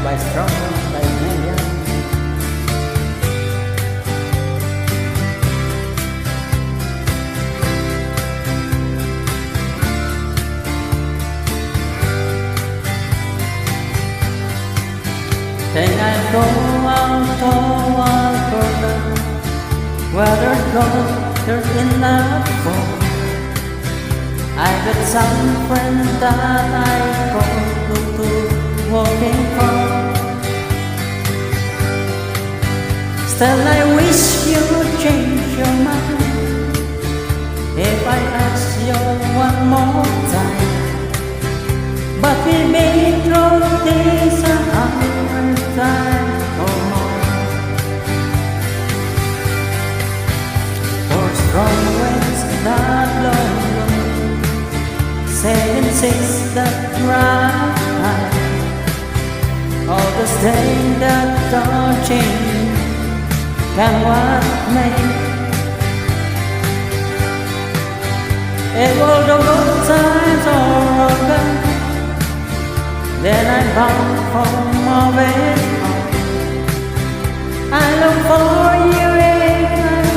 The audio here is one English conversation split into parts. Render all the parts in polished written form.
by strong Liberian. Then I go out toward Jordan, where there's gold, there's enough for. I got some friends that I go to walking for. Still I wish you would change your mind. If I ask you one more time, but we've been through this 100 times or more. For strong winds that blow, 7 6 that ride, all the things that don't change can what make. It will the good times or gone, then I'm bound for moving on. I look for you if I'm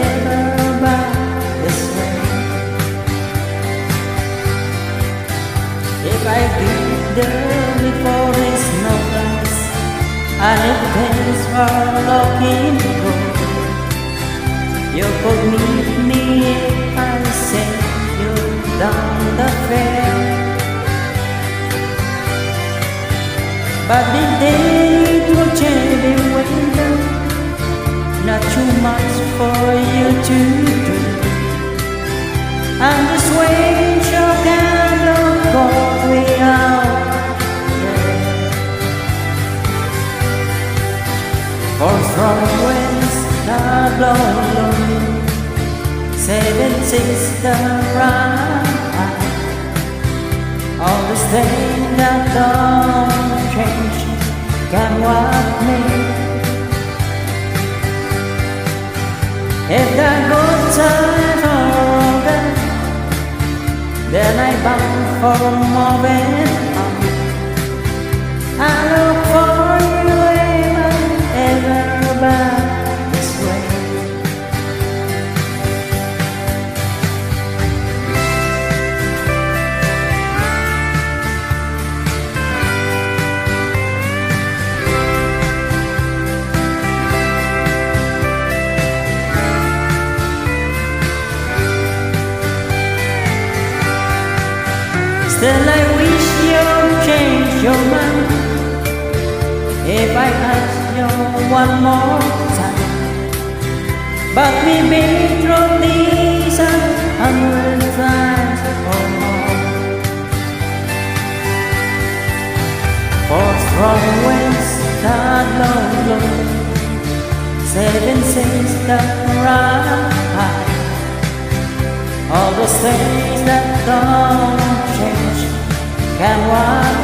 ever back this way. If I get there before there's no place, and if things are looking good, you could meet me if I send you down the fair. But the day will change the window, not too much for you to do. And this way your candle goes way out there. For strong winds that blow, 7 6 the ride, all the things that don't change can what me. If the good times are over, then I bound for moving on. I look for you if I'm ever back this way. Still I wish you'd change your mind. If I ask you one more time, but we've been through these 100 times or more. For strong winds that blow, 7 6 that ride, all those things that don't change can what